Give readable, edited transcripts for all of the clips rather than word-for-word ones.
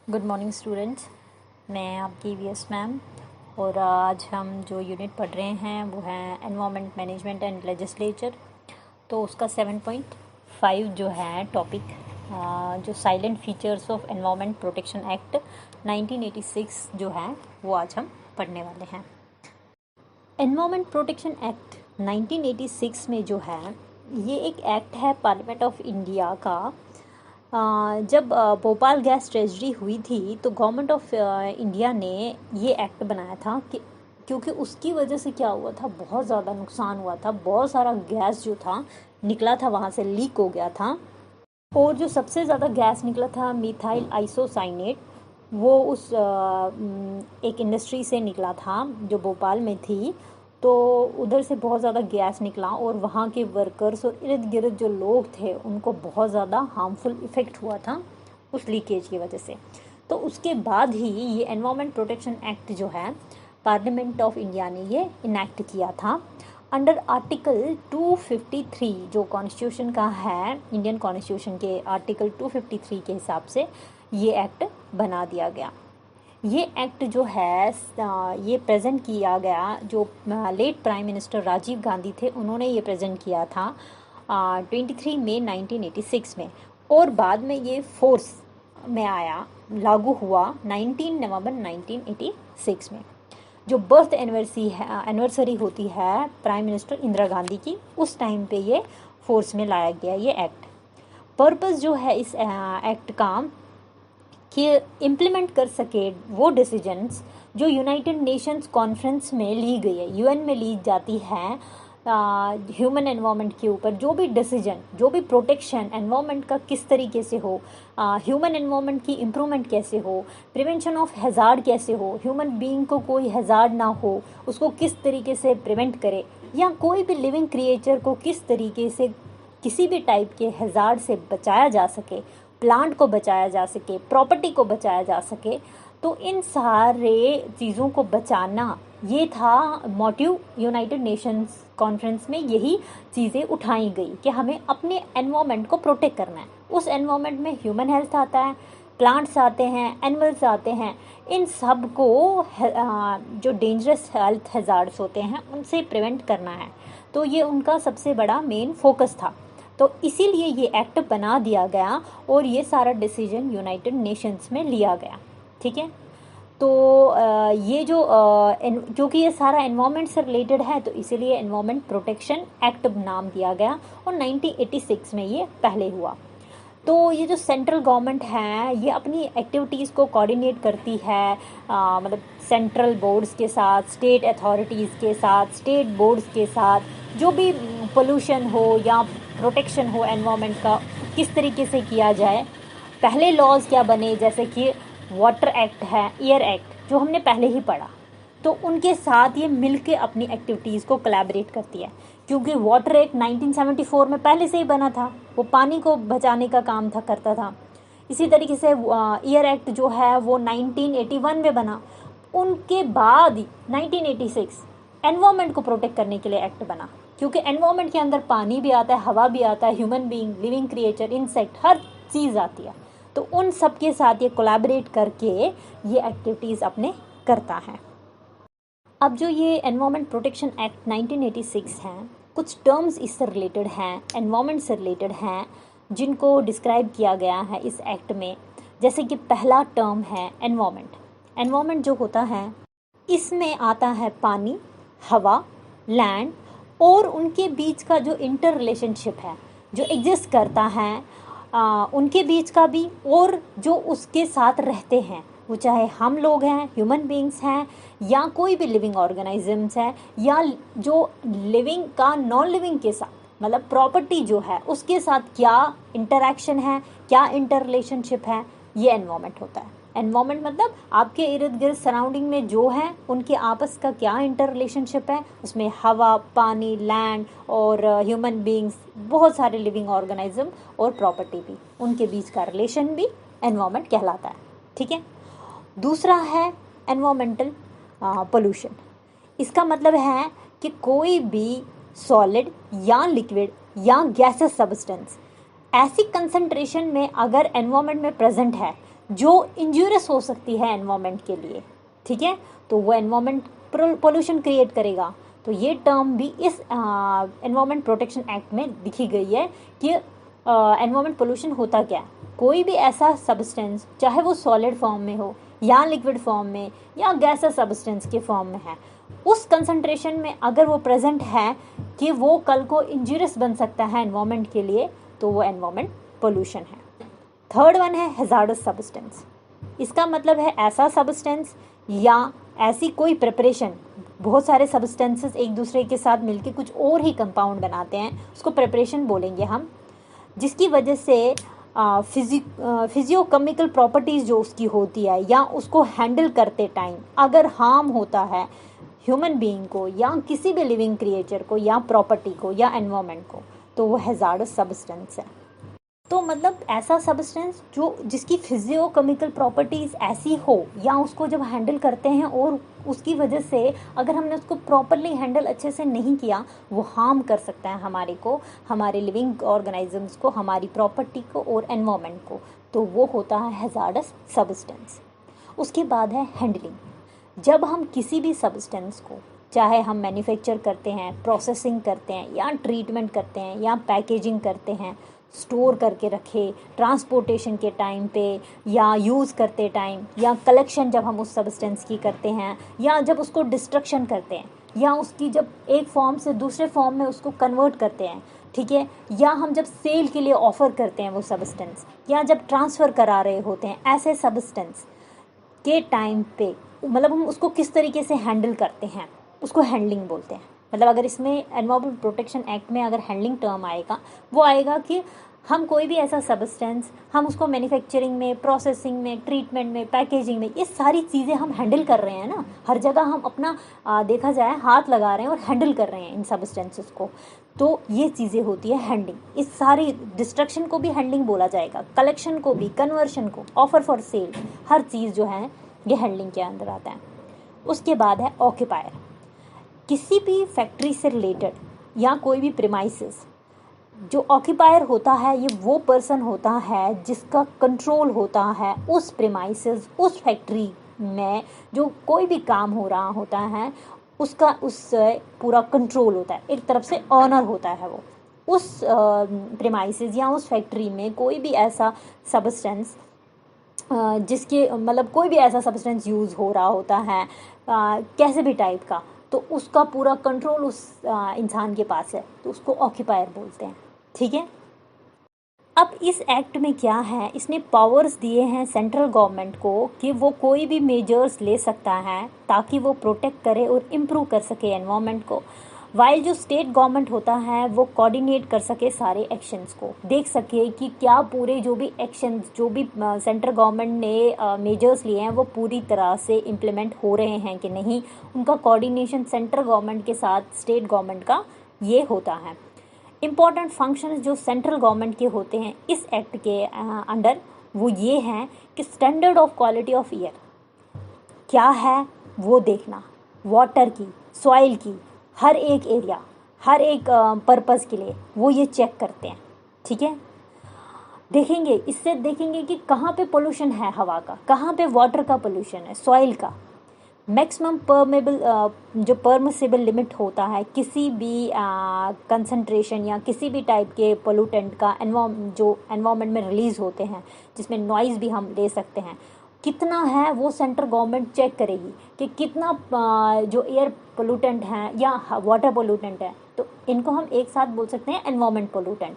Good morning students. मैं आपकी VS ma'am और आज हम जो यूनिट पढ़ रहे हैं वो है एनवायरनमेंट मैनेजमेंट एंड लेजिस्लेचर। तो उसका 7.5 जो है टॉपिक जो salient features of environment protection act 1986 जो है वो आज हम पढ़ने वाले हैं। एनवायरनमेंट प्रोटेक्शन एक्ट 1986 में जो है ये एक एक्ट है पार्लियामेंट ऑफ इंडिया का। जब भोपाल गैस ट्रेजडी हुई थी तो गवर्नमेंट ऑफ इंडिया ने ये एक्ट बनाया था कि क्योंकि उसकी वजह से क्या हुआ था, बहुत ज़्यादा नुकसान हुआ था, बहुत सारा गैस जो था निकला था, वहाँ से लीक हो गया था। और जो सबसे ज़्यादा गैस निकला था मिथाइल आइसोसाइनेट, वो उस एक इंडस्ट्री से निकला था जो भोपाल में थी। तो उधर से बहुत ज़्यादा गैस निकला और वहाँ के वर्कर्स और इर्द गिर्द जो लोग थे उनको बहुत ज़्यादा हार्मफुल इफ़ेक्ट हुआ था उस लीकेज की वजह से। तो उसके बाद ही ये एनवायरनमेंट प्रोटेक्शन एक्ट जो है पार्लियामेंट ऑफ इंडिया ने ये इनैक्ट किया था अंडर आर्टिकल 253 जो कॉन्स्टिट्यूशन का है, इंडियन कॉन्स्टिट्यूशन के आर्टिकल 253 के हिसाब से ये एक्ट बना दिया गया। ये एक्ट जो है ये प्रेजेंट किया गया, जो late prime minister Rajiv Gandhi थे उन्होंने ये प्रेजेंट किया था 23 मई 1986 में, और बाद में ये फोर्स में आया, लागू हुआ 19 नवंबर 1986 में। जो बर्थ एनिवर्सरी होती है प्राइम मिनिस्टर इंदिरा गांधी की, उस टाइम पे ये फोर्स में लाया गया ये एक्ट। पर्पस जो है इस एक्ट का कि इम्प्लीमेंट कर सके वो डिसीजंस जो यूनाइटेड नेशंस कॉन्फ्रेंस में ली गई है, यूएन में ली जाती है ह्यूमन एनवायरनमेंट के ऊपर। जो भी डिसीजन, जो भी प्रोटेक्शन एनवायरनमेंट का किस तरीके से हो, ह्यूमन एनवायरनमेंट की इम्प्रूवमेंट कैसे हो, प्रिवेंशन ऑफ हैजार्ड कैसे हो, ह्यूमन बीइंग को कोई हैजार्ड ना हो उसको किस तरीके से प्रिवेंट करे, या कोई भी लिविंग क्रिएचर को किस तरीके से किसी भी टाइप के हैजार्ड से बचाया जा सके, प्लांट को बचाया जा सके, प्रॉपर्टी को बचाया जा सके। तो इन सारे चीज़ों को बचाना ये था मोटिव। यूनाइटेड नेशंस कॉन्फ्रेंस में यही चीज़ें उठाई गई कि हमें अपने एनवायरनमेंट को प्रोटेक्ट करना है। उस एनवायरनमेंट में ह्यूमन हेल्थ आता है, प्लांट्स आते हैं, एनिमल्स आते हैं, इन सब को जो डेंजरस हेल्थ हैजार्ड्स होते हैं उनसे प्रिवेंट करना है। तो ये उनका सबसे बड़ा मेन फोकस था। तो इसीलिए ये एक्ट बना दिया गया और ये सारा डिसीजन यूनाइटेड नेशंस में लिया गया। ठीक है। तो ये जो क्योंकि ये सारा एनवायरनमेंट से रिलेटेड है तो इसीलिए एनवायरनमेंट प्रोटेक्शन एक्ट नाम दिया गया और 1986 में ये पहले हुआ। तो ये जो सेंट्रल गवर्नमेंट है ये अपनी एक्टिविटीज़ को कोऑर्डिनेट करती है, मतलब सेंट्रल बोर्ड्स के साथ, स्टेट अथॉरिटीज़ के साथ, स्टेट बोर्ड्स के साथ, जो भी पोल्यूशन हो या प्रोटेक्शन हो एनवायरनमेंट का किस तरीके से किया जाए। पहले लॉज क्या बने, जैसे कि वाटर एक्ट है, एयर एक्ट जो हमने पहले ही पढ़ा, तो उनके साथ ये मिलके अपनी एक्टिविटीज़ को कोलैबोरेट करती है। क्योंकि वाटर एक्ट 1974 में पहले से ही बना था, वो पानी को बचाने का काम था करता था। इसी तरीके से एयर एक्ट जो है वो 1981 में बना। उनके बाद 1986 एनवायरनमेंट को प्रोटेक्ट करने के लिए एक्ट बना, क्योंकि एनवायरनमेंट के अंदर पानी भी आता है, हवा भी आता है, human being, living creature, insect, हर चीज़ आती है। तो उन सब के साथ ये कोलैबोरेट करके ये एक्टिविटीज़ अपने करता है। अब जो ये एनवायरनमेंट प्रोटेक्शन एक्ट 1986 है, कुछ टर्म्स इससे रिलेटेड हैं, एनवायरनमेंट से रिलेटेड हैं, जिनको डिस्क्राइब किया गया है इस एक्ट में। जैसे कि पहला टर्म है एनवायरनमेंट। एनवायरनमेंट जो होता है इसमें आता है पानी, हवा, लैंड और उनके बीच का जो इंटर रिलेशनशिप है जो एग्जिस्ट करता है, उनके बीच का भी, और जो उसके साथ रहते हैं, वो चाहे हम लोग हैं, ह्यूमन बीइंग्स हैं, या कोई भी लिविंग ऑर्गेनिजम्स है, या जो लिविंग का नॉन लिविंग के साथ, मतलब प्रॉपर्टी जो है उसके साथ क्या इंटरैक्शन है, क्या इंटर रिलेशनशिप है, ये एनवायरनमेंट होता है। एनवायरनमेंट मतलब आपके इर्द गिर्द सराउंडिंग में जो है उनके आपस का क्या इंटर रिलेशनशिप है, उसमें हवा, पानी, लैंड और ह्यूमन बीइंग्स, बहुत सारे लिविंग ऑर्गेनिज्म और प्रॉपर्टी भी, उनके बीच का रिलेशन भी एनवायरनमेंट कहलाता है। ठीक है। दूसरा है एनवायरमेंटल पोल्यूशन। इसका मतलब है कि कोई भी सॉलिड या लिक्विड या गैसेस सब्सटेंस ऐसी कंसंट्रेशन में अगर एनवायरनमेंट में प्रेजेंट है जो इंजूरियस हो सकती है एनवायरनमेंट के लिए, ठीक है, तो वो एनवायरनमेंट पोल्यूशन क्रिएट करेगा। तो ये टर्म भी इस एनवायरनमेंट प्रोटेक्शन एक्ट में लिखी गई है कि एनवायरनमेंट पोल्यूशन होता क्या है, कोई भी ऐसा सब्सटेंस चाहे वो सॉलिड फॉर्म में हो या लिक्विड फॉर्म में या गैसेस सब्सटेंस के फॉर्म में है, उस कंसंट्रेशन में अगर वो प्रेजेंट है कि वो कल को इंजूरियस बन सकता है एनवायरनमेंट के लिए, तो वो एनवायरनमेंट पोल्यूशन है। थर्ड वन है हैजार्डस सब्सटेंस। इसका मतलब है ऐसा सब्सटेंस या ऐसी कोई प्रिपरेशन, बहुत सारे सब्सटेंसेस एक दूसरे के साथ मिलके कुछ और ही कंपाउंड बनाते हैं, उसको प्रिपरेशन बोलेंगे हम, जिसकी वजह से फिजियोकेमिकल प्रॉपर्टीज़ जो उसकी होती है या उसको हैंडल करते टाइम अगर हार्म होता है ह्यूमन बीइंग को या किसी भी लिविंग क्रिएचर को या प्रॉपर्टी को या एनवायरनमेंट को, तो वो हैजार्डस सब्सटेंस है। तो मतलब ऐसा सब्सटेंस जो जिसकी फिजियोकेमिकल प्रॉपर्टीज़ ऐसी हो या उसको जब हैंडल करते हैं और उसकी वजह से अगर हमने उसको प्रॉपरली हैंडल अच्छे से नहीं किया, वो हार्म कर सकता है हमारे को, हमारे लिविंग ऑर्गेनिजम्स को, हमारी प्रॉपर्टी को और एनवायरनमेंट को, तो वो होता है हैजार्डस सब्सटेंस। उसके बाद है हैंडलिंग। जब हम किसी भी सब्सटेंस को, चाहे हम मैन्युफैक्चर करते हैं, प्रोसेसिंग करते हैं या ट्रीटमेंट करते हैं या पैकेजिंग करते हैं, स्टोर करके रखे ट्रांसपोर्टेशन के टाइम पे या यूज़ करते टाइम या कलेक्शन जब हम उस सब्सटेंस की करते हैं या जब उसको डिस्ट्रक्शन करते हैं या उसकी जब एक फॉर्म से दूसरे फॉर्म में उसको कन्वर्ट करते हैं, ठीक है, या हम जब सेल के लिए ऑफ़र करते हैं वो सब्सटेंस या जब ट्रांसफ़र करा रहे होते हैं, ऐसे सब्सटेंस के टाइम पे मतलब हम उसको किस तरीके से हैंडल करते हैं, उसको हैंडलिंग बोलते हैं। मतलब अगर इसमें एनवायरनमेंट प्रोटेक्शन एक्ट में अगर हैंडलिंग टर्म आएगा, वो आएगा कि हम कोई भी ऐसा सब्सटेंस हम उसको मैन्युफैक्चरिंग में, प्रोसेसिंग में, ट्रीटमेंट में, पैकेजिंग में, ये सारी चीज़ें हम हैंडल कर रहे हैं ना, हर जगह हम अपना देखा जाए हाथ लगा रहे हैं और हैंडल कर रहे हैं इन सब्सटेंसेस को, तो ये चीज़ें होती है हैंडलिंग। इस सारी डिस्ट्रक्शन को भी हैंडलिंग बोला जाएगा, कलेक्शन को भी, कन्वर्शन को, ऑफर फॉर सेल, हर चीज़ जो है ये हैंडलिंग के अंदर आता है। उसके बाद है ऑक्यूपायर। किसी भी फैक्ट्री से रिलेटेड या कोई भी प्रीमाइसेस, जो ऑक्यूपायर होता है ये वो पर्सन होता है जिसका कंट्रोल होता है उस प्रीमाइसेस, उस फैक्ट्री में जो कोई भी काम हो रहा होता है उसका उस पूरा कंट्रोल होता है, एक तरफ से ऑनर होता है वो उस प्रीमाइसेस या उस फैक्ट्री में कोई भी ऐसा सब्सटेंस जिसके मतलब कोई भी ऐसा सब्सटेंस यूज़ हो रहा होता है कैसे भी टाइप का, तो उसका पूरा कंट्रोल उस इंसान के पास है, तो उसको ऑक्यूपायर बोलते हैं, ठीक है। अब इस एक्ट में क्या है, इसने पावर्स दिए हैं सेंट्रल गवर्नमेंट को कि वो कोई भी मेजर्स ले सकता है ताकि वो प्रोटेक्ट करे और इम्प्रूव कर सके एनवायरनमेंट को, वाइल जो स्टेट गवर्नमेंट होता है वो कोऑर्डिनेट कर सके सारे एक्शंस को, देख सके कि क्या पूरे जो भी एक्शंस जो भी सेंट्रल गवर्नमेंट ने मेजर्स लिए हैं वो पूरी तरह से इम्प्लीमेंट हो रहे हैं कि नहीं, उनका कोऑर्डिनेशन सेंट्रल गवर्नमेंट के साथ स्टेट गवर्नमेंट का ये होता है। इम्पॉर्टेंट फंक्शंस जो सेंट्रल गवर्नमेंट के होते हैं इस एक्ट के अंडर वो ये हैं कि standard of quality of air क्या है वो देखना, वाटर की, सॉइल की, हर एक एरिया, हर एक पर्पस के लिए वो ये चेक करते हैं, ठीक है। देखेंगे, इससे देखेंगे कि कहाँ पे पोल्यूशन है हवा का, कहाँ पे वाटर का पोल्यूशन है, सॉइल का। मैक्सिमम परमेबल जो परमिसिबल लिमिट होता है किसी भी कंसंट्रेशन या किसी भी टाइप के पोल्यूटेंट का जो एनवायरनमेंट में रिलीज़ होते हैं, जिसमें नॉइज़ भी हम ले सकते हैं, कितना है वो सेंट्रल गवर्नमेंट चेक करेगी कि कितना जो एयर पोल्यूटेंट हैं या वाटर पोल्यूटेंट है, तो इनको हम एक साथ बोल सकते हैं एनवायरनमेंट पोल्यूटेंट,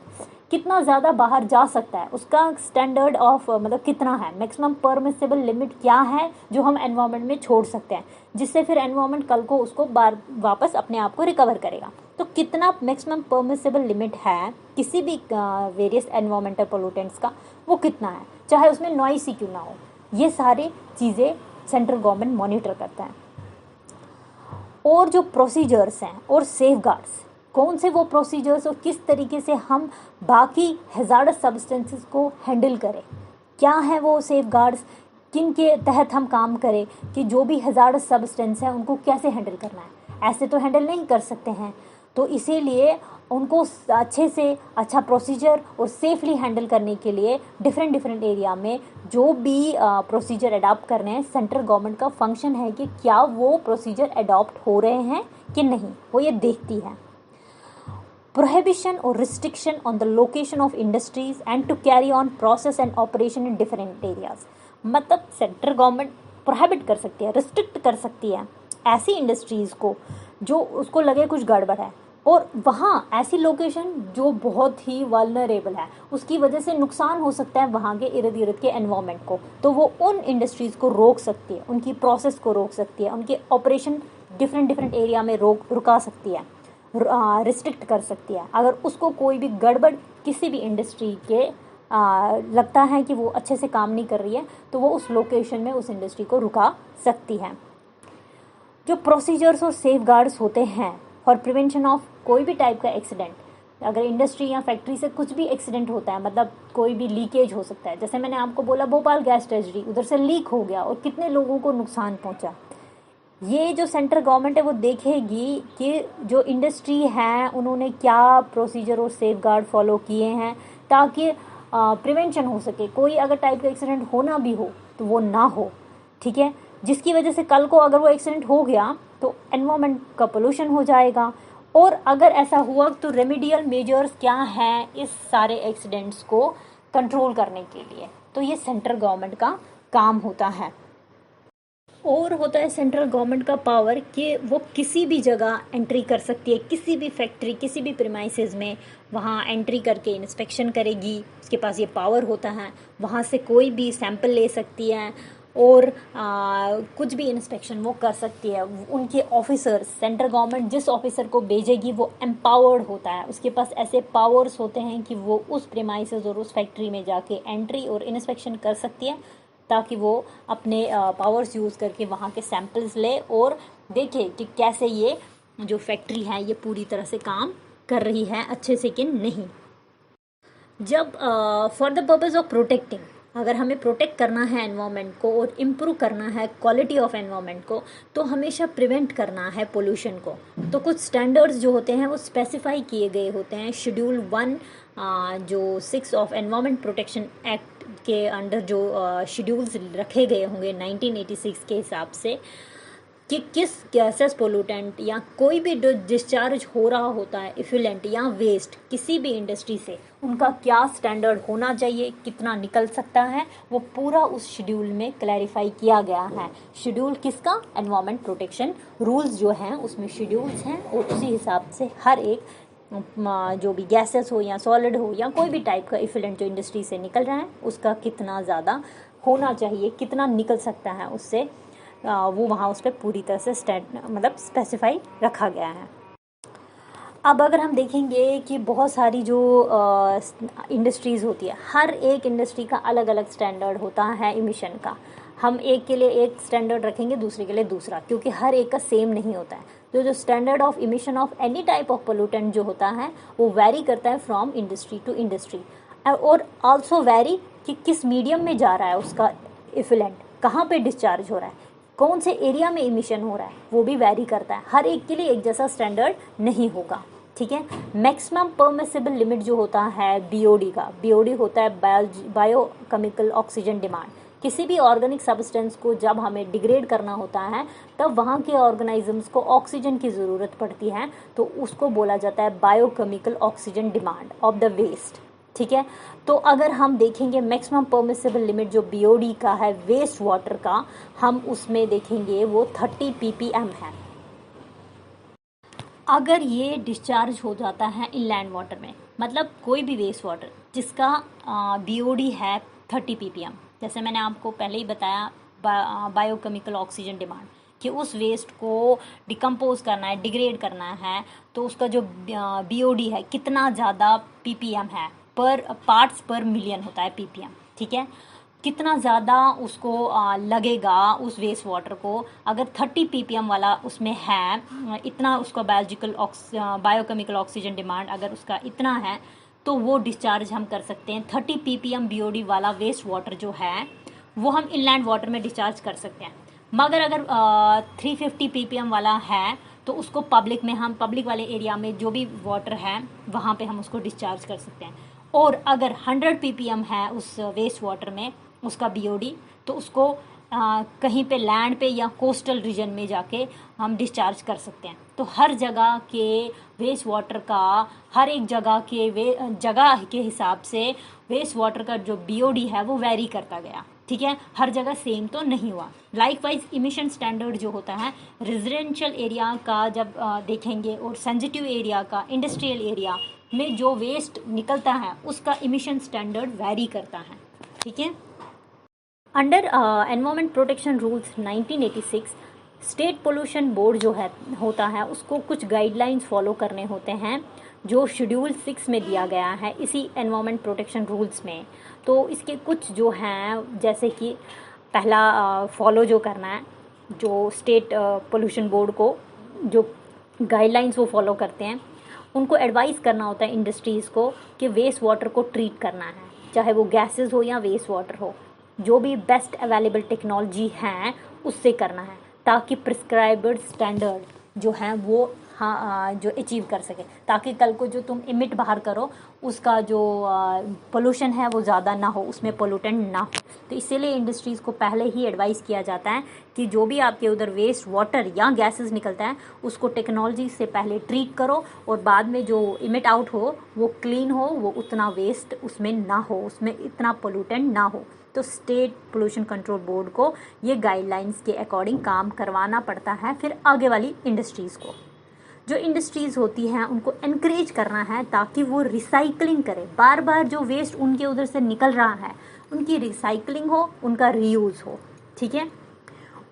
कितना ज़्यादा बाहर जा सकता है, उसका स्टैंडर्ड ऑफ मतलब कितना है, मैक्सिमम परमिसिबल लिमिट क्या है जो हम एनवायरनमेंट में छोड़ सकते हैं, जिससे फिर एनवायरनमेंट कल को उसको वापस अपने आप को रिकवर करेगा। तो कितना मैक्सिमम परमिसिबल लिमिट है किसी भी वेरियस एनवायरमेंटल पोल्यूटेंट्स का, वो कितना है, चाहे उसमें नॉइस ही क्यों ना हो, ये सारी चीज़ें सेंट्रल गवर्नमेंट मॉनिटर करता है। और जो प्रोसीजर्स हैं और सेफगार्ड्स, कौन से वो प्रोसीजर्स और किस तरीके से हम बाकी हैजार्डस सब्सटेंसेस को हैंडल करें, क्या है वो सेफगार्ड्स, किन के तहत हम काम करें कि जो भी हैजार्डस सब्सटेंस है उनको कैसे हैंडल करना है। ऐसे तो हैंडल नहीं कर सकते हैं, तो इसीलिए उनको अच्छे से अच्छा प्रोसीजर और सेफली हैंडल करने के लिए डिफरेंट डिफरेंट एरिया में जो भी प्रोसीजर अडॉप्ट कर रहे हैं, सेंट्रल गवर्नमेंट का फंक्शन है कि क्या वो प्रोसीजर अडॉप्ट हो रहे हैं कि नहीं, वो ये देखती है। Prohibition or restriction on the location of industries and to carry on process and operation in different areas। मतलब सेंट्रल गवर्नमेंट प्रोहिबिट कर सकती है, रिस्ट्रिक्ट कर सकती है ऐसी इंडस्ट्रीज़ को जो उसको लगे कुछ गड़बड़ है, और वहाँ ऐसी लोकेशन जो बहुत ही वल्नरेबल है, उसकी वजह से नुकसान हो सकता है वहाँ के इर्द गिर्द के एनवायरनमेंट को, तो वो उन इंडस्ट्रीज़ को रोक सकती है, उनकी प्रोसेस को रोक सकती है, उनके ऑपरेशन डिफरेंट डिफरेंट एरिया में रुका सकती है, रिस्ट्रिक्ट कर सकती है। अगर उसको कोई भी गड़बड़ किसी भी इंडस्ट्री के लगता है कि वो अच्छे से काम नहीं कर रही है, तो वो उस लोकेशन में उस इंडस्ट्री को रुका सकती है। जो प्रोसीजर्स और सेफगार्ड्स होते हैं फॉर प्रिवेंशन ऑफ कोई भी टाइप का एक्सीडेंट, अगर इंडस्ट्री या फैक्ट्री से कुछ भी एक्सीडेंट होता है, मतलब कोई भी लीकेज हो सकता है, जैसे मैंने आपको बोला भोपाल गैस ट्रेजरी, उधर से लीक हो गया और कितने लोगों को नुकसान पहुंचा, ये जो सेंट्रल गवर्नमेंट है वो देखेगी कि जो इंडस्ट्री है उन्होंने क्या प्रोसीजर और सेफगार्ड फॉलो किए हैं ताकि प्रिवेंशन हो सके, कोई अगर टाइप का एक्सीडेंट होना भी हो तो वो ना हो, ठीक है, जिसकी वजह से कल को अगर वो एक्सीडेंट हो गया तो एनवायरनमेंट का पोल्यूशन हो जाएगा। और अगर ऐसा हुआ तो रेमेडियल मेजर्स क्या हैं इस सारे एक्सीडेंट्स को कंट्रोल करने के लिए, तो ये सेंट्रल गवर्नमेंट का काम होता है। और होता है सेंट्रल गवर्नमेंट का पावर कि वो किसी भी जगह एंट्री कर सकती है, किसी भी फैक्ट्री किसी भी प्रीमाइसेस में वहाँ एंट्री करके इंस्पेक्शन करेगी, उसके पास ये पावर होता है, वहाँ से कोई भी सैंपल ले सकती है और कुछ भी इंस्पेक्शन वो कर सकती है। उनके ऑफिसर्स, सेंट्रल गवर्नमेंट जिस ऑफिसर को भेजेगी वो एम्पावर्ड होता है, उसके पास ऐसे पावर्स होते हैं कि वो उस प्रीमाइसेस और उस फैक्ट्री में जाके एंट्री और इंस्पेक्शन कर सकती है ताकि वो अपने पावर्स यूज़ करके वहाँ के सैंपल्स ले और देखे कि कैसे ये जो फैक्ट्री है ये पूरी तरह से काम कर रही है अच्छे से कि नहीं। जब for the purpose of protecting, अगर हमें प्रोटेक्ट करना है एनवायरनमेंट को और इम्प्रूव करना है क्वालिटी ऑफ एनवायरनमेंट को, तो हमेशा प्रिवेंट करना है पोल्यूशन को, तो कुछ स्टैंडर्ड्स जो होते हैं वो स्पेसिफाई किए गए होते हैं। शेड्यूल 1 जो 6 ऑफ एनवायरनमेंट प्रोटेक्शन एक्ट के अंडर जो शेड्यूल्स रखे गए होंगे 1986 के हिसाब से कि किस गैसेस पोल्यूटेंट या कोई भी डिस्चार्ज हो रहा होता है इफ्लुएंट या वेस्ट किसी भी इंडस्ट्री से, उनका क्या स्टैंडर्ड होना चाहिए, कितना निकल सकता है, वो पूरा उस शेड्यूल में क्लैरिफाई किया गया है। शेड्यूल किसका? एनवायरनमेंट प्रोटेक्शन रूल्स जो हैं उसमें शेड्यूल्स हैं और उसी हिसाब से हर एक जो भी गैसेस हो या सॉलिड हो या कोई भी टाइप का इफ्लुएंट जो इंडस्ट्री से निकल रहा है उसका कितना ज़्यादा होना चाहिए, कितना निकल सकता है उससे, वो वहाँ उस पर पूरी तरह से मतलब स्पेसिफाई रखा गया है। अब अगर हम देखेंगे कि बहुत सारी जो इंडस्ट्रीज़ होती है, हर एक इंडस्ट्री का अलग अलग स्टैंडर्ड होता है इमिशन का। हम एक के लिए एक स्टैंडर्ड रखेंगे, दूसरे के लिए दूसरा, क्योंकि हर एक का सेम नहीं होता है। तो जो standard of emission of any type of pollutant जो होता है वो वेरी करता है फ्रॉम इंडस्ट्री टू इंडस्ट्री, और आल्सो वेरी कि किस मीडियम में जा रहा है उसका इफ्लुएंट, कहाँ पे डिस्चार्ज हो रहा है, कौन से एरिया में इमिशन हो रहा है, वो भी वेरी करता है। हर एक के लिए एक जैसा स्टैंडर्ड नहीं होगा, ठीक है। मैक्सिमम परमिसिबल लिमिट जो होता है बीओडी का, बीओडी होता है बायोकेमिकल ऑक्सीजन डिमांड। किसी भी ऑर्गेनिक सब्सटेंस को जब हमें डिग्रेड करना होता है तब वहाँ के ऑर्गेनिजम्स को ऑक्सीजन की ज़रूरत पड़ती है, तो उसको बोला जाता है biochemical oxygen demand of the waste, ठीक है। तो अगर हम देखेंगे मैक्सिमम परमिसिबल लिमिट जो बीओडी का है वेस्ट वाटर का, हम उसमें देखेंगे वो 30 ppm है। अगर ये डिस्चार्ज हो जाता है इनलैंड वाटर में, मतलब कोई भी वेस्ट वाटर जिसका बीओडी है 30 ppm, जैसे मैंने आपको पहले ही बताया बायोकेमिकल ऑक्सीजन डिमांड, कि उस वेस्ट को डिकम्पोज करना है, डिग्रेड करना है, तो उसका जो बीओडी है कितना ज़्यादा ppm है, पर पार्ट्स पर मिलियन होता है ppm, ठीक है। कितना ज़्यादा उसको लगेगा उस वेस्ट वाटर को, अगर 30 ppm वाला उसमें है, इतना उसका बायोकेमिकल ऑक्सीजन डिमांड अगर उसका इतना है, तो वो डिस्चार्ज हम कर सकते हैं। 30 ppm बीओडी वाला वेस्ट वाटर जो है वो हम इनलैंड वाटर में डिस्चार्ज कर सकते हैं। मगर अगर 350 ppm वाला है तो उसको पब्लिक में, हम पब्लिक वाले एरिया में जो भी वाटर है वहाँ पे हम उसको डिस्चार्ज कर सकते हैं। और अगर 100 ppm है उस वेस्ट वाटर में उसका BOD, तो उसको कहीं पे लैंड पे या कोस्टल रीजन में जाके हम डिस्चार्ज कर सकते हैं। तो हर जगह के वेस्ट वाटर का, हर एक जगह के हिसाब से वेस्ट वाटर का जो BOD है वो वेरी करता गया, ठीक है, हर जगह सेम तो नहीं हुआ। लाइकवाइज इमिशन स्टैंडर्ड जो होता है रेजिडेंशियल एरिया का जब देखेंगे, और सेंसिटिव एरिया का, इंडस्ट्रियल एरिया में जो वेस्ट निकलता है उसका इमिशन स्टैंडर्ड वेरी करता है, ठीक है। Under environment protection rules 1986 state pollution board जो है होता है उसको कुछ गाइडलाइंस फॉलो करने होते हैं जो शेड्यूल 6 में दिया गया है इसी एनवायरमेंट प्रोटेक्शन रूल्स में। तो इसके कुछ जो हैं, जैसे कि पहला फॉलो जो करना है, जो स्टेट पोल्यूशन बोर्ड को जो गाइडलाइंस वो फॉलो करते हैं, उनको एडवाइस करना होता है इंडस्ट्रीज़ को कि वेस्ट वाटर को ट्रीट करना है, चाहे वो गैसेस हो या वेस्ट वाटर हो, जो भी बेस्ट अवेलेबल टेक्नोलॉजी हैं उससे करना है, ताकि प्रिस्क्राइब्ड स्टैंडर्ड जो हैं वो जो अचीव कर सके, ताकि कल को जो तुम इमिट बाहर करो उसका जो पोल्यूशन है वो ज़्यादा ना हो, उसमें पोल्यूटेंट ना हो। तो इसीलिए इंडस्ट्रीज़ को पहले ही एडवाइस किया जाता है कि जो भी आपके उधर वेस्ट वाटर या गैसेस निकलता है उसको टेक्नोलॉजी से पहले ट्रीट करो, और बाद में जो इमिट आउट हो वो क्लीन हो, वो उतना वेस्ट उसमें ना हो, उसमें इतना पोल्यूटेंट ना हो। तो स्टेट पोल्यूशन कंट्रोल बोर्ड को ये गाइडलाइंस के अकॉर्डिंग काम करवाना पड़ता है। फिर आगे वाली इंडस्ट्रीज़ को, जो इंडस्ट्रीज़ होती हैं उनको एनकरेज करना है ताकि वो रिसाइकलिंग करें, बार बार जो वेस्ट उनके उधर से निकल रहा है उनकी रिसाइकलिंग हो, उनका रीयूज़ हो, ठीक है।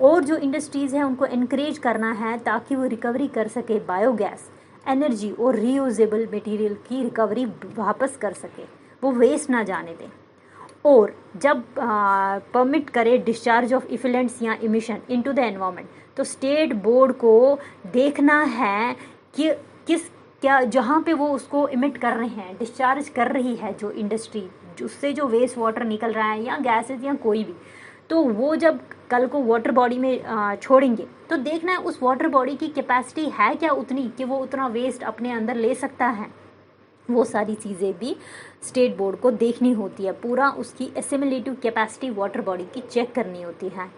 और जो इंडस्ट्रीज़ हैं उनको एनकरेज करना है ताकि वो रिकवरी कर सके, बायोगैस, एनर्जी और रीयूजेबल मटेरियल की रिकवरी वापस कर सके, वो वेस्ट ना जाने दें। और जब परमिट करे डिस्चार्ज ऑफ इफिलेंट्स या इमिशन इनटू द एनवायरनमेंट, तो स्टेट बोर्ड को देखना है कि क्या जहाँ पे वो उसको इमिट कर रहे हैं, डिस्चार्ज कर रही है जो इंडस्ट्री, उससे जो वेस्ट वाटर निकल रहा है या गैसेज या कोई भी, तो वो जब कल को वाटर बॉडी में छोड़ेंगे तो देखना है उस वाटर बॉडी की कैपेसिटी है क्या उतनी कि वो उतना वेस्ट अपने अंदर ले सकता है। वो सारी चीज़ें भी स्टेट बोर्ड को देखनी होती है, पूरा उसकी एसिमिलेटिव कैपेसिटी वाटर बॉडी की चेक करनी होती है,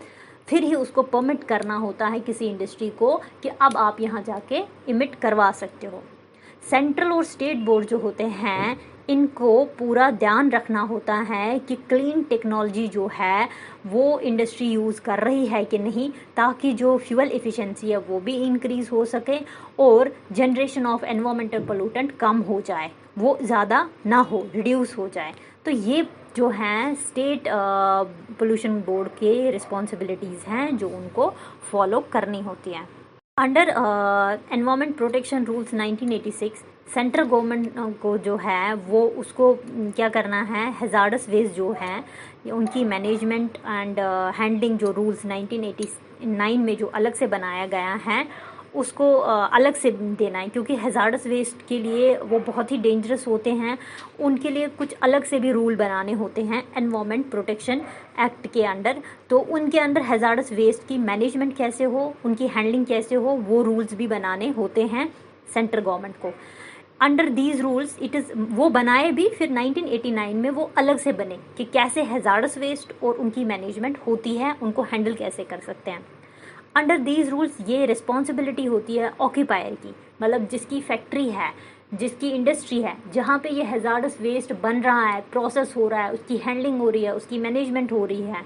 फिर ही उसको परमिट करना होता है किसी इंडस्ट्री को कि अब आप यहाँ जाके इमिट करवा सकते हो। सेंट्रल और स्टेट बोर्ड जो होते हैं इनको पूरा ध्यान रखना होता है कि क्लीन टेक्नोलॉजी जो है वो इंडस्ट्री यूज़ कर रही है कि नहीं, ताकि जो फ्यूल एफिशिएंसी है वो भी इंक्रीज़ हो सके और जनरेशन ऑफ एनवायरमेंटल पोल्यूटेंट कम हो जाए, वो ज़्यादा ना हो, रिड्यूस हो जाए। तो ये जो हैं स्टेट पोल्यूशन बोर्ड के रिस्पॉन्सिबिलिटीज़ हैं जो उनको फॉलो करनी होती हैं। Under environment protection rules 1986 central government को जो है वो उसको क्या करना है, हैज़ार्डस वेस्ट जो है उनकी मैनेजमेंट एंड हैंडलिंग जो रूल्स 1989 में जो अलग से बनाया गया है उसको अलग से देना है, क्योंकि हैज़ार्डस वेस्ट के लिए वो बहुत ही डेंजरस होते हैं, उनके लिए कुछ अलग से भी रूल बनाने होते हैं एनवायरमेंट प्रोटेक्शन एक्ट के अंडर। तो उनके अंदर हैज़ार्डस वेस्ट की मैनेजमेंट कैसे हो, उनकी हैंडलिंग कैसे हो, वो रूल्स भी बनाने होते हैं सेंट्रल गवर्नमेंट को। Under these rules it is वो बनाए भी, फिर 1989 में वो अलग से बने कि कैसे हैज़ार्डस वेस्ट और उनकी मैनेजमेंट होती है, उनको हैंडल कैसे कर सकते हैं। अंडर दीज रूल्स ये रिस्पॉन्सिबिलिटी होती है ऑक्यूपायर की, मतलब जिसकी फैक्ट्री है, जिसकी इंडस्ट्री है, जहाँ पे ये हैज़ार्डस वेस्ट बन रहा है, प्रोसेस हो रहा है, उसकी हैंडलिंग हो रही है, उसकी मैनेजमेंट हो रही है,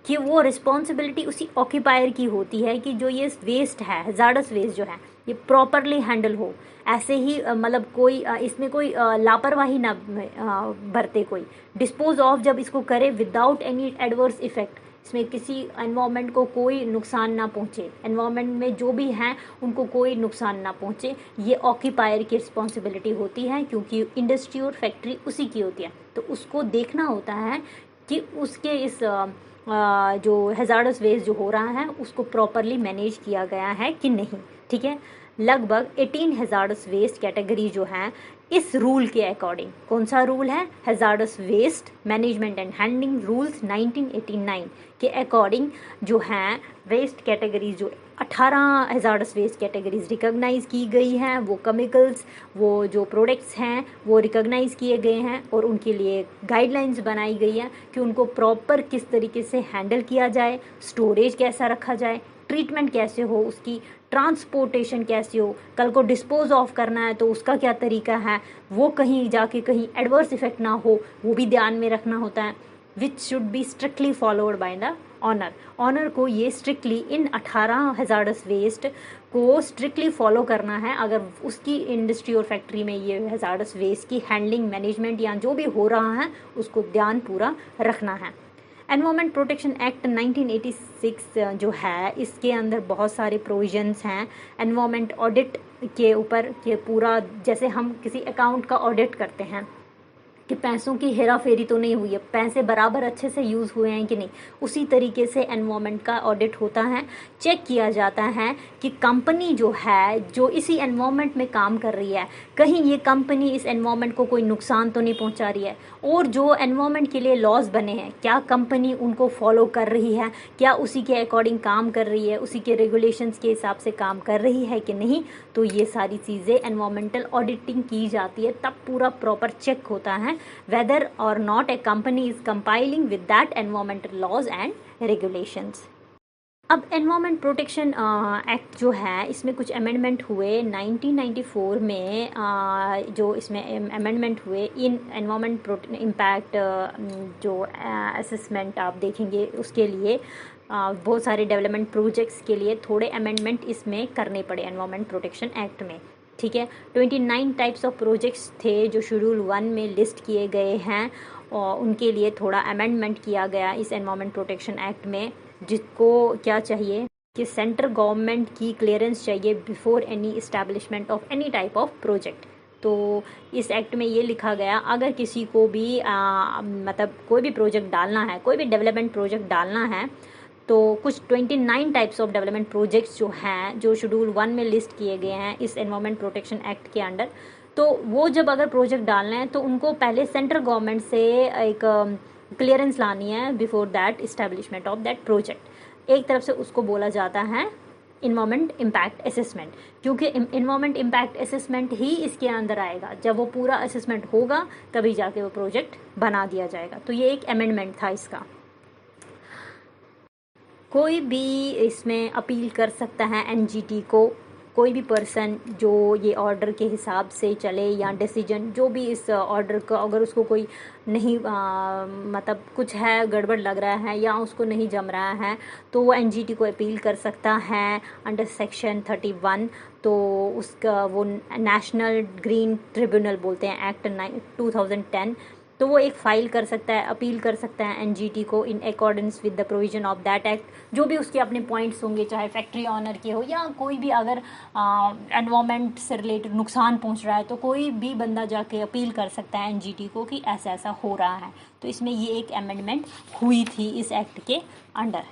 कि वो रिस्पॉन्सिबिलिटी उसी ऑक्यूपायर की होती है कि जो ये वेस्ट है, हैज़ार्डस वेस्ट जो है ये प्रॉपरली हैंडल हो। ऐसे ही मतलब कोई इसमें कोई लापरवाही ना बरते, कोई डिस्पोज ऑफ जब इसको करे विदाउट एनी एडवर्स इफेक्ट, इसमें किसी एनवायरनमेंट को कोई नुकसान ना पहुँचे, एनवायरनमेंट में जो भी हैं उनको कोई नुकसान ना पहुँचे, ये ऑक्यूपायर की रिस्पॉन्सिबिलिटी होती है, क्योंकि इंडस्ट्री और फैक्ट्री उसी की होती है। तो उसको देखना होता है कि उसके इस जो हैज़ार्डस वेस्ट जो हो रहा है उसको प्रॉपरली मैनेज किया गया है कि नहीं, ठीक है। लगभग 18 हैजार्डस वेस्ट कैटेगरी जो हैं इस रूल के अकॉर्डिंग, कौन सा रूल है, hazardous waste management and handling rules 1989 के अकॉर्डिंग जो हैं वेस्ट कैटेगरी, जो 18 हैजार्डस वेस्ट कैटेगरीज रिकॉग्नाइज की गई हैं, वो केमिकल्स, वो जो प्रोडक्ट्स हैं वो रिकॉग्नाइज किए गए हैं और उनके लिए गाइडलाइंस बनाई गई है कि उनको प्रॉपर किस तरीके से हैंडल किया जाए, स्टोरेज कैसा रखा जाए, ट्रीटमेंट कैसे हो, उसकी ट्रांसपोर्टेशन कैसे हो, कल को डिस्पोज ऑफ करना है तो उसका क्या तरीका है, वो कहीं जाके कहीं एडवर्स इफेक्ट ना हो, वो भी ध्यान में रखना होता है, which should be strictly followed by the owner. Owner को ये स्ट्रिक्टली इन 18 हैजार्डस वेस्ट को स्ट्रिक्टली फॉलो करना है अगर उसकी इंडस्ट्री और फैक्ट्री में ये हैजार्डस वेस्ट की हैंडलिंग मैनेजमेंट या जो भी हो रहा है उसको ध्यान पूरा रखना है। एनवायरमेंट प्रोटेक्शन एक्ट 1986 जो है इसके अंदर बहुत सारे प्रोविजंस हैं एनवायरमेंट ऑडिट के ऊपर, कि पूरा जैसे हम किसी अकाउंट का ऑडिट करते हैं कि पैसों की हेरा फेरी तो नहीं हुई है, पैसे बराबर अच्छे से यूज़ हुए हैं कि नहीं, उसी तरीके से एनवायरमेंट का ऑडिट होता है। चेक किया जाता है कि कंपनी जो है जो इसी एनवायरमेंट में काम कर रही है कहीं ये कंपनी इस एनवायरमेंट को कोई नुकसान तो नहीं पहुंचा रही है, और जो एनवायरमेंट के लिए लॉज बने हैं क्या कंपनी उनको फॉलो कर रही है, क्या उसी के अकॉर्डिंग काम कर रही है, उसी के रेगुलेशंस के हिसाब से काम कर रही है कि नहीं। तो ये सारी चीज़ें एनवायरमेंटल ऑडिटिंग की जाती है, तब पूरा प्रॉपर चेक होता है whether or not a company is complying with that environmental laws and regulations। अब एनवायरमेंट प्रोटेक्शन एक्ट जो है इसमें कुछ अमेंडमेंट हुए 1994 में, जो इसमें अमेंडमेंट हुए इन एनवायरमेंट इम्पैक्ट जो असेसमेंट आप देखेंगे उसके लिए बहुत सारे डेवलपमेंट प्रोजेक्ट्स के लिए थोड़े अमेंडमेंट इसमें करने पड़े एनवायरमेंट प्रोटेक्शन एक्ट में, ठीक है। 29 टाइप्स ऑफ प्रोजेक्ट्स थे जो शेड्यूल 1 में लिस्ट किए गए हैं और उनके लिए थोड़ा अमेंडमेंट किया गया इस एनवायरमेंट प्रोटेक्शन एक्ट में, जिसको क्या चाहिए कि सेंट्रल गवर्नमेंट की क्लियरेंस चाहिए before any establishment of any type of project. तो इस एक्ट में ये लिखा गया अगर किसी को भी मतलब कोई भी प्रोजेक्ट डालना है, कोई भी डेवलपमेंट प्रोजेक्ट डालना है, तो कुछ 29 टाइप्स ऑफ डेवलपमेंट प्रोजेक्ट्स जो हैं जो शेड्यूल 1 में लिस्ट किए गए हैं इस एनवायरमेंट प्रोटेक्शन एक्ट के अंडर, तो वो जब अगर प्रोजेक्ट डालना है तो उनको पहले सेंट्रल गवर्नमेंट से एक क्लियरेंस लानी है before that establishment of that project. एक तरफ से उसको बोला जाता है इन्वायरमेंट इम्पैक्ट असेसमेंट, क्योंकि इन्वायरमेंट इम्पैक्ट असेसमेंट ही इसके अंदर आएगा, जब वो पूरा असेसमेंट होगा तभी जाके वो प्रोजेक्ट बना दिया जाएगा। तो ये एक अमेंडमेंट था इसका। कोई भी इसमें अपील कर सकता है एनजीटी को, कोई भी पर्सन जो ये ऑर्डर के हिसाब से चले या डिसीजन जो भी इस ऑर्डर का अगर उसको कोई नहीं मतलब कुछ है गड़बड़ लग रहा है या उसको नहीं जम रहा है तो वो एनजीटी को अपील कर सकता है अंडर सेक्शन 31। तो उसका वो नेशनल ग्रीन ट्रिब्यूनल बोलते हैं एक्ट 2010, तो वो एक फाइल कर सकता है, अपील कर सकता है एनजीटी को in accordance with the provision of that act. जो भी उसके अपने पॉइंट्स होंगे, चाहे फैक्ट्री ऑनर के हो या कोई भी अगर एनवायरमेंट से रिलेटेड नुकसान पहुंच रहा है तो कोई भी बंदा जाके अपील कर सकता है एनजीटी को कि ऐसा ऐसा हो रहा है। तो इसमें ये एक अमेंडमेंट हुई थी इस एक्ट के अंडर।